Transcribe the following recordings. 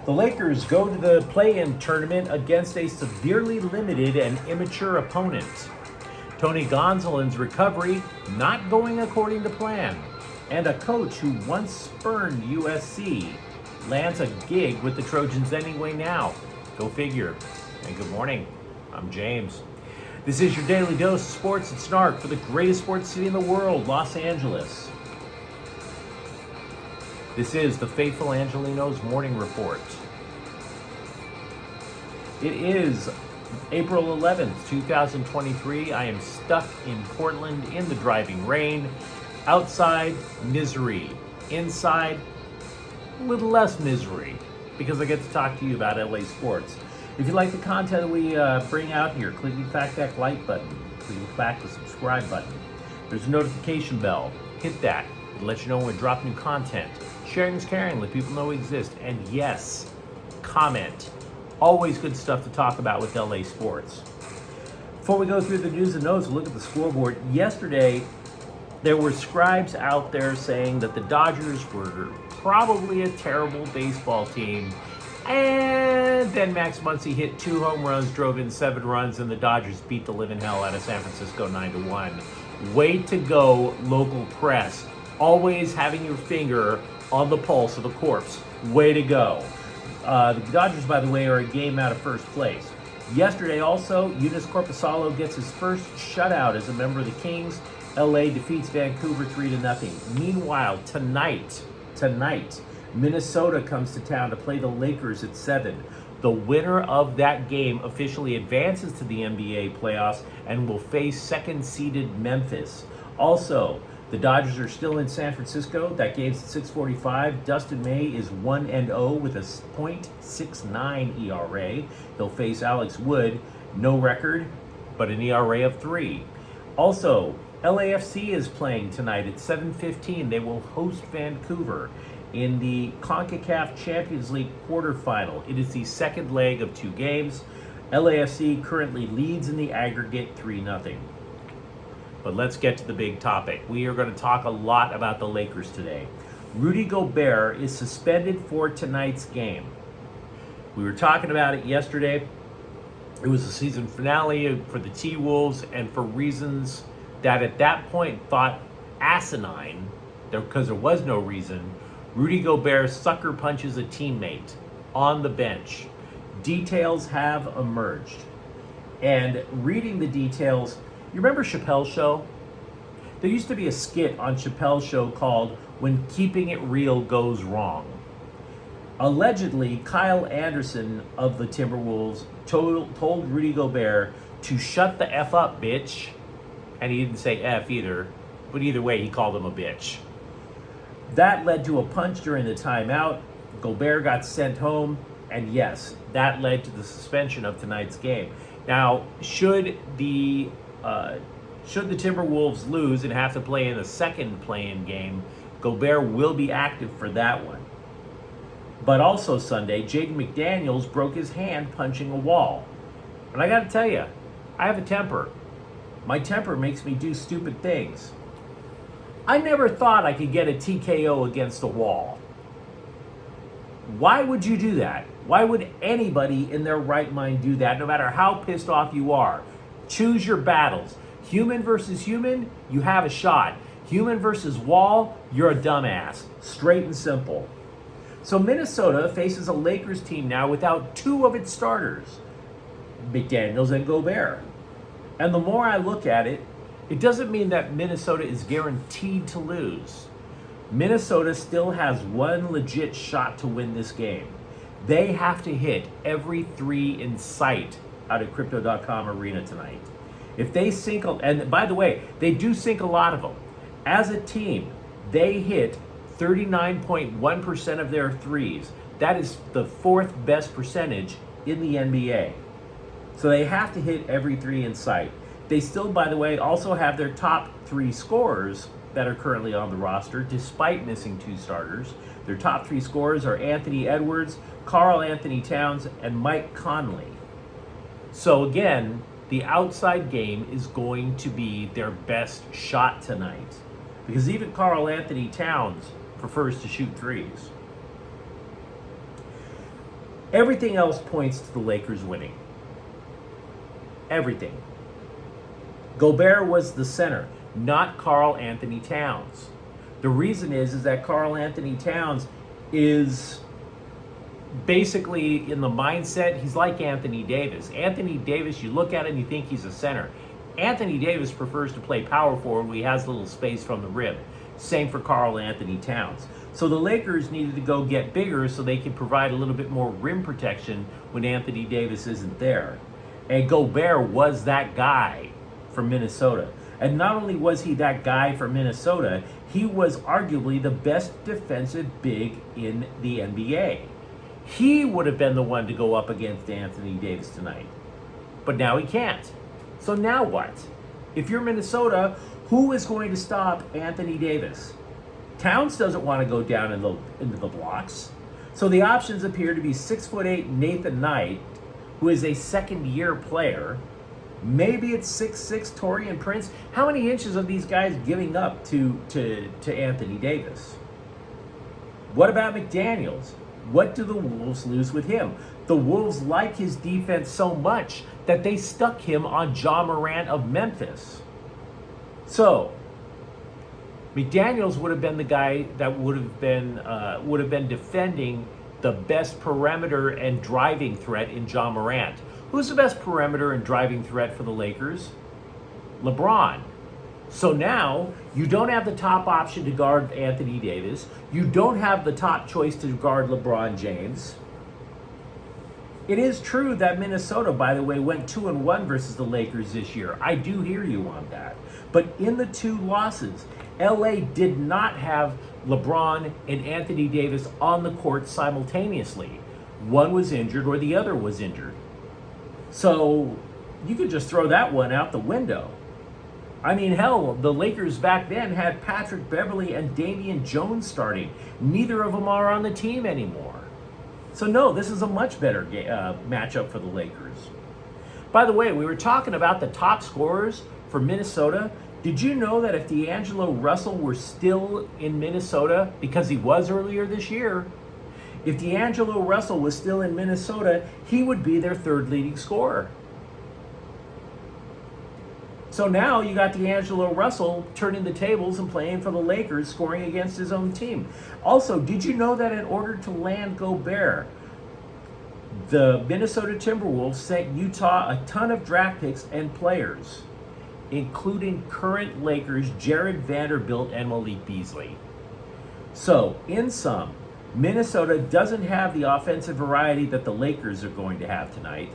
The Lakers go to the play-in tournament against a severely limited and immature opponent. Tony Gonsolin's recovery not going according to plan. And a coach who once spurned USC lands a gig with the Trojans anyway now. Go figure. And good morning. I'm James. This is your daily dose of sports and snark for the greatest sports city in the world, Los Angeles. This is the faithful Angelenos morning report. It is April 11th, 2023. I am stuck in Portland in the driving rain. Outside, misery. Inside, a little less misery because I get to talk to you about LA sports. If you like the content we bring out here, click that like button. Click the subscribe button. There's a notification bell. Hit that. It'll let you know when we drop new content. Sharing is caring. Let people know we exist. And yes, comment. Always good stuff to talk about with LA sports. Before we go through the news and notes, we'll look at the scoreboard. Yesterday, there were scribes out there saying that the Dodgers were probably a terrible baseball team. And then Max Muncy hit 2 home runs, drove in 7 runs, and the Dodgers beat the living hell out of San Francisco 9-1. Way to go, local press. Always having your finger on the pulse of a corpse. Way to go. The Dodgers, by the way, are a game out of first place. Yesterday also, Eunice Corpusalo gets his first shutout as a member of the Kings. LA defeats Vancouver 3-0. Meanwhile, tonight, Minnesota comes to town to play the Lakers at 7. The winner of that game officially advances to the NBA playoffs and will face second-seeded Memphis. Also, the Dodgers are still in San Francisco. That game's at 6:45. Dustin May is 1-0 with a .69 ERA. He'll face Alex Wood. No record, but an ERA of 3. Also, LAFC is playing tonight at 7:15. They will host Vancouver in the CONCACAF Champions League quarterfinal. It is the second leg of 2 games. LAFC currently leads in the aggregate 3-0. But let's get to the big topic. We are going to talk a lot about the Lakers today. Rudy Gobert is suspended for tonight's game. We were talking about it yesterday. It was the season finale for the T-Wolves, and for reasons that at that point thought asinine, because there was no reason, Rudy Gobert sucker punches a teammate on the bench. Details have emerged. And reading the details, you remember Chappelle's Show? There used to be a skit on Chappelle's Show called When Keeping It Real Goes Wrong. Allegedly, Kyle Anderson of the Timberwolves told Rudy Gobert to shut the F up, bitch. And he didn't say F either, but either way, he called him a bitch. That led to a punch during the timeout. Gobert got sent home, and yes, that led to the suspension of tonight's game. Now, should the Timberwolves lose and have to play in a second play-in game, Gobert will be active for that one. But also Sunday, Jaden McDaniels broke his hand punching a wall. And I got to tell you, I have a temper. My temper makes me do stupid things. I never thought I could get a TKO against a wall. Why would you do that? Why would anybody in their right mind do that, no matter how pissed off you are? Choose your battles. Human versus human, you have a shot. Human versus wall, you're a dumbass. Straight and simple. So Minnesota faces a Lakers team now without 2 of its starters, McDaniels and Gobert. And the more I look at it, it doesn't mean that Minnesota is guaranteed to lose. Minnesota still has one legit shot to win this game. They have to hit every 3 in sight out of Crypto.com Arena tonight. If they sink, and by the way, they do sink a lot of them. As a team, they hit 39.1% of their threes. That is the 4th best percentage in the NBA. So they have to hit every 3 in sight. They still, by the way, also have their top 3 scorers that are currently on the roster, despite missing 2 starters. Their top 3 scorers are Anthony Edwards, Karl Anthony Towns, and Mike Conley. So again, the outside game is going to be their best shot tonight, because even Karl Anthony Towns prefers to shoot threes. Everything else points to the Lakers winning. Everything. Gobert was the center, not Karl Anthony Towns. The reason is that Karl Anthony Towns is basically in the mindset, he's like Anthony Davis. Anthony Davis, you look at him, you think he's a center. Anthony Davis prefers to play power forward where he has a little space from the rim. Same for Karl Anthony Towns. So the Lakers needed to go get bigger so they could provide a little bit more rim protection when Anthony Davis isn't there. And Gobert was that guy from Minnesota. And not only was he that guy from Minnesota, he was arguably the best defensive big in the NBA. He would have been the one to go up against Anthony Davis tonight. But now he can't. So now what? If you're Minnesota, who is going to stop Anthony Davis? Towns doesn't want to go down into the blocks. So the options appear to be 6'8" Nathan Knight, who is a second-year player. Maybe it's 6'6" Taurean Prince. How many inches are these guys giving up to Anthony Davis? What about McDaniels? What do the Wolves lose with him? The Wolves like his defense so much that they stuck him on Ja Morant of Memphis. So McDaniels would have been the guy that would have been defending the best perimeter and driving threat in Ja Morant. Who's the best perimeter and driving threat for the Lakers? LeBron. So now you don't have the top option to guard Anthony Davis. You don't have the top choice to guard LeBron James. It is true that Minnesota, by the way, went 2-1 versus the Lakers this year. I do hear you on that. But in the two losses, LA did not have LeBron and Anthony Davis on the court simultaneously. One was injured or the other was injured. So you could just throw that one out the window. I mean, hell, the Lakers back then had Patrick Beverley and Damian Jones starting. Neither of them are on the team anymore. So no, this is a much better matchup for the Lakers. By the way, we were talking about the top scorers for Minnesota. Did you know that if D'Angelo Russell were still in Minnesota, because he was earlier this year, if D'Angelo Russell was still in Minnesota, he would be their third leading scorer. So now you got D'Angelo Russell turning the tables and playing for the Lakers, scoring against his own team. Also, did you know that in order to land Gobert, the Minnesota Timberwolves sent Utah a ton of draft picks and players, including current Lakers Jared Vanderbilt and Malik Beasley. So, in sum, Minnesota doesn't have the offensive variety that the Lakers are going to have tonight.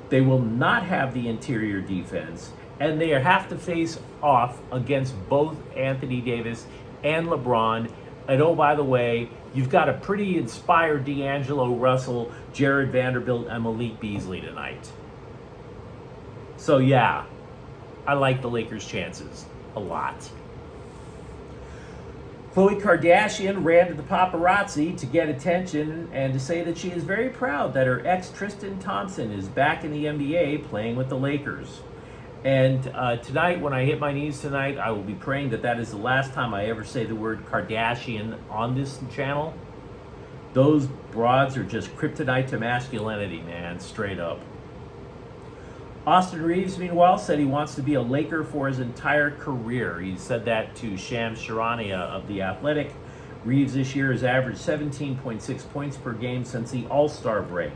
They will not have the interior defense, and they have to face off against both Anthony Davis and LeBron. And oh, by the way, you've got a pretty inspired D'Angelo Russell, Jared Vanderbilt, and Malik Beasley tonight. So yeah, I like the Lakers' chances a lot. Khloe Kardashian ran to the paparazzi to get attention and to say that she is very proud that her ex Tristan Thompson is back in the NBA playing with the Lakers. And tonight, when I hit my knees tonight, I will be praying that that is the last time I ever say the word Kardashian on this channel. Those broads are just kryptonite to masculinity, man, straight up. Austin Reeves, meanwhile, said he wants to be a Laker for his entire career. He said that to Shams Charania of The Athletic. Reeves this year has averaged 17.6 points per game since the All-Star break.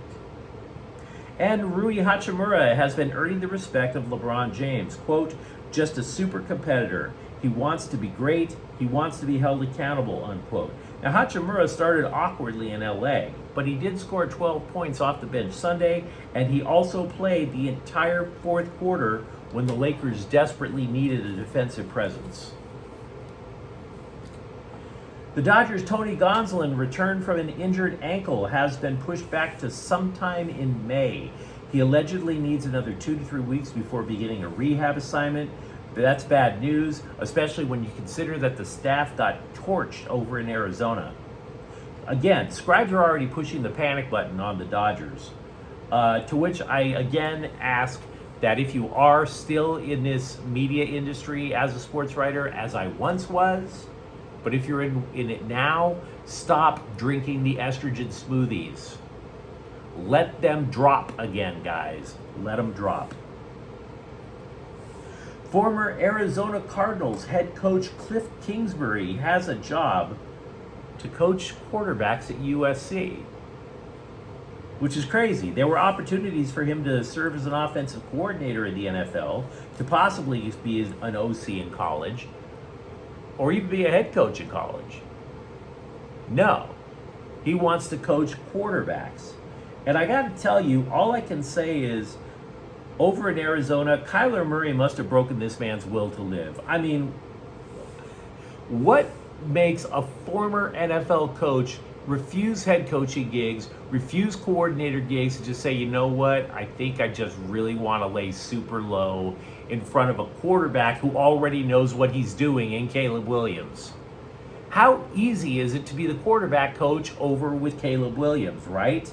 And Rui Hachimura has been earning the respect of LeBron James. Quote, just a super competitor. He wants to be great. He wants to be held accountable, unquote. Now, Hachimura started awkwardly in LA, but he did score 12 points off the bench Sunday, and he also played the entire fourth quarter when the Lakers desperately needed a defensive presence. The Dodgers' Tony Gonsolin returned from an injured ankle has been pushed back to sometime in May. He allegedly needs another 2 to 3 weeks before beginning a rehab assignment. But that's bad news, especially when you consider that the staff got torched over in Arizona. Again, scribes are already pushing the panic button on the Dodgers. To which I again ask that if you are still in this media industry as a sports writer, as I once was, but if you're in it now, stop drinking the estrogen smoothies. Let them drop again, guys. Let them drop. Former Arizona Cardinals head coach Cliff Kingsbury has a job to coach quarterbacks at USC, which is crazy. There were opportunities for him to serve as an offensive coordinator in the NFL, to possibly be an OC in college, or even be a head coach in college. No, he wants to coach quarterbacks. And I got to tell you, all I can say is, over in Arizona, Kyler Murray must have broken this man's will to live. I mean, what makes a former NFL coach refuse head coaching gigs, refuse coordinator gigs, and just say, you know what, I think I just really want to lay super low in front of a quarterback who already knows what he's doing in Caleb Williams? How easy is it to be the quarterback coach over with Caleb Williams, right?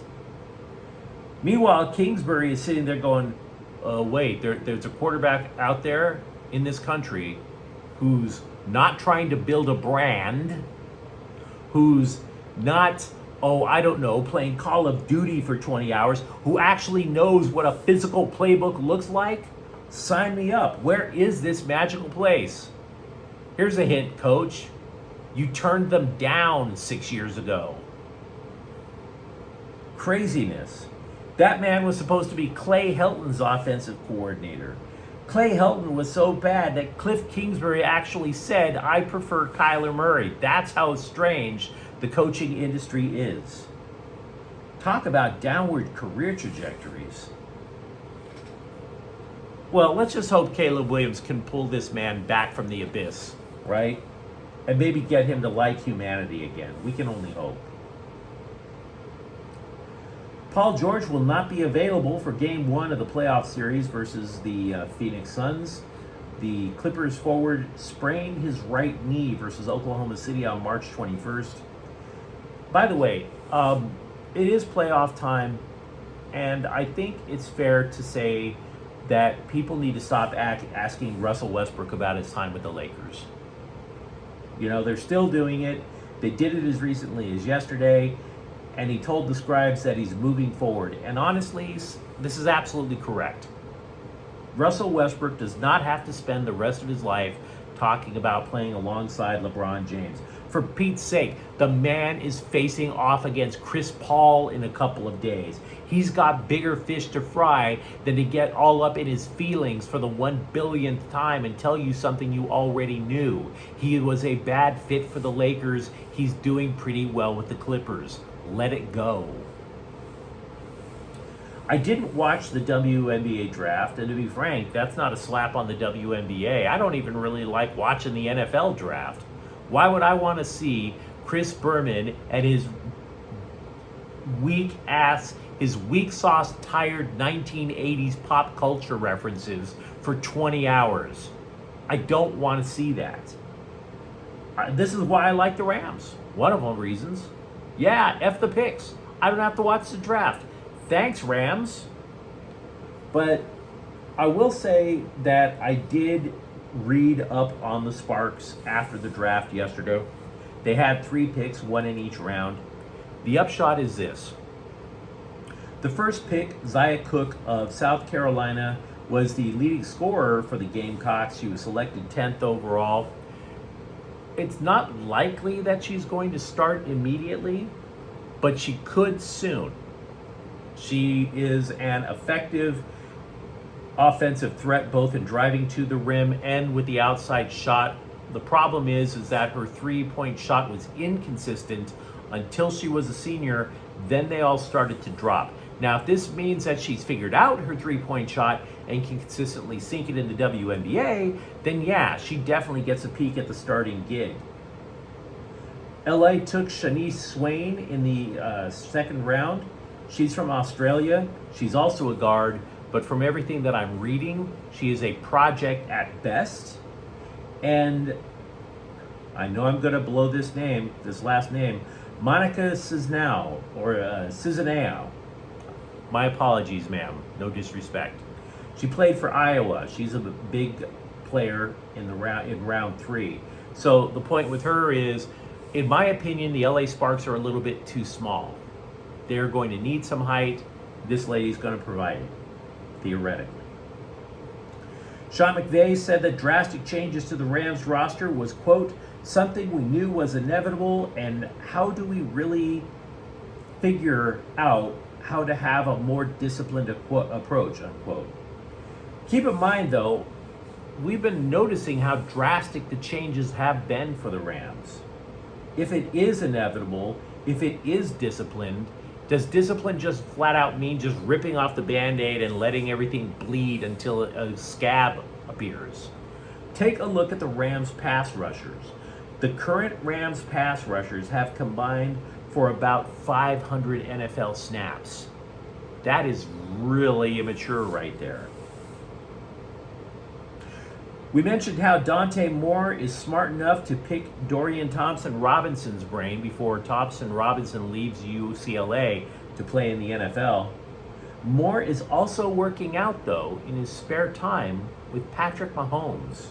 Meanwhile, Kingsbury is sitting there going, wait, there's a quarterback out there in this country who's not trying to build a brand, who's not, I don't know, playing Call of Duty for 20 hours, who actually knows what a physical playbook looks like? Sign me up. Where is this magical place? Here's a hint, coach. You turned them down 6 years ago. Craziness. That man was supposed to be Clay Helton's offensive coordinator. Clay Helton was so bad that Cliff Kingsbury actually said, I prefer Kyler Murray. That's how strange the coaching industry is. Talk about downward career trajectories. Well, let's just hope Caleb Williams can pull this man back from the abyss, right? And maybe get him to like humanity again. We can only hope. Paul George will not be available for Game 1 of the playoff series versus the Phoenix Suns. The Clippers forward sprained his right knee versus Oklahoma City on March 21st. By the way, it is playoff time, and I think it's fair to say that people need to stop asking Russell Westbrook about his time with the Lakers. You know, they're still doing it. They did it as recently as yesterday. And he told the scribes that he's moving forward. And honestly, this is absolutely correct. Russell Westbrook does not have to spend the rest of his life talking about playing alongside LeBron James. For Pete's sake, the man is facing off against Chris Paul in a couple of days. He's got bigger fish to fry than to get all up in his feelings for the 1 billionth time and tell you something you already knew. He was a bad fit for the Lakers. He's doing pretty well with the Clippers. Let it go. I didn't watch the WNBA draft, and to be frank, that's not a slap on the WNBA. I don't even really like watching the NFL draft. Why would I want to see Chris Berman and his weak sauce tired 1980s pop culture references for 20 hours? I don't want to see that. This is why I like the Rams. One of them reasons. Yeah, F the picks. I don't have to watch the draft. Thanks, Rams. But I will say that I did read up on the Sparks after the draft yesterday. They had 3 picks, 1 in each round. The upshot is this. The first pick, Zia Cook of South Carolina, was the leading scorer for the Gamecocks. She was selected 10th overall. It's not likely that she's going to start immediately, but she could soon. She is an effective offensive threat both in driving to the rim and with the outside shot. The problem is that her three-point shot was inconsistent until she was a senior. Then they all started to drop. Now, if this means that she's figured out her three-point shot and can consistently sink it in the WNBA, then yeah, she definitely gets a peek at the starting gig. LA took Shanice Swain in the second round. She's from Australia. She's also a guard, but from everything that I'm reading, she is a project at best. And I know I'm going to blow this last name, Monica Cisnao, or Cisnao. My apologies, ma'am. No disrespect. She played for Iowa. She's a big player in round 3. So the point with her is, in my opinion, the LA Sparks are a little bit too small. They're going to need some height. this lady's going to provide it, theoretically. Sean McVay said that drastic changes to the Rams roster was, quote, something we knew was inevitable, and how do we really figure out how to have a more disciplined approach, unquote. Keep in mind, though, we've been noticing how drastic the changes have been for the Rams. If it is inevitable, if it is disciplined, does discipline just flat out mean just ripping off the Band-Aid and letting everything bleed until a scab appears? Take a look at the Rams pass rushers. The current Rams pass rushers have combined for about 500 NFL snaps. That is really immature right there. We mentioned how Dante Moore is smart enough to pick Dorian Thompson-Robinson's brain before Thompson-Robinson leaves UCLA to play in the NFL. Moore is also working out, though, in his spare time with Patrick Mahomes.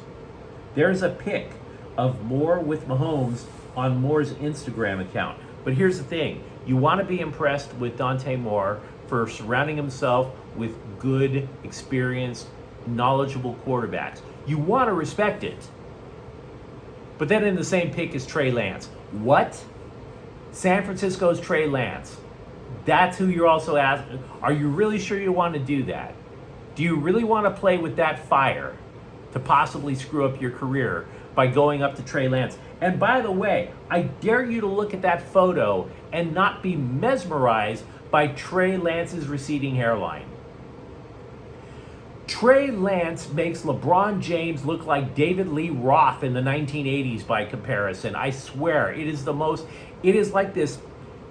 There's a pic of Moore with Mahomes on Moore's Instagram account. But here's the thing. You want to be impressed with Dante Moore for surrounding himself with good, experienced, knowledgeable quarterbacks. You want to respect it. But then in the same pick is Trey Lance. What? San Francisco's Trey Lance. That's who you're also asking. Are you really sure you want to do that? Do you really want to play with that fire to possibly screw up your career by going up to Trey Lance? And by the way, I dare you to look at that photo and not be mesmerized by Trey Lance's receding hairline. Trey Lance makes LeBron James look like David Lee Roth in the 1980s by comparison. I swear, it is like this,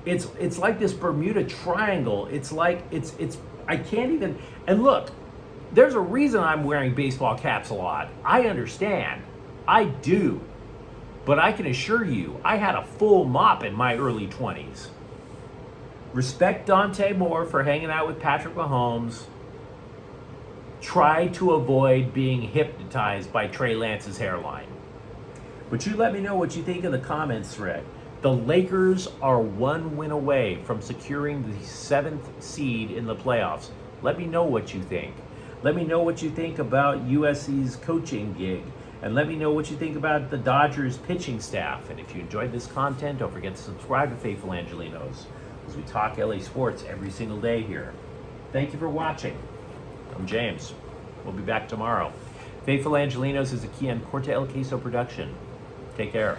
it's like this Bermuda Triangle. I can't even, and look, there's a reason I'm wearing baseball caps a lot. I understand. I do. But I can assure you, I had a full mop in my early 20s. Respect Dante Moore for hanging out with Patrick Mahomes. Try to avoid being hypnotized by Trey Lance's hairline. But you let me know what you think in the comments thread. The Lakers are one win away from securing the 7th seed in the playoffs. Let me know what you think. Let me know what you think about USC's coaching gig. And let me know what you think about the Dodgers pitching staff. And if you enjoyed this content, don't forget to subscribe to Faithful Angelenos, as we talk LA sports every single day here. Thank you for watching. I'm James. We'll be back tomorrow. Faithful Angelenos is a Kian Corte El Queso production. Take care.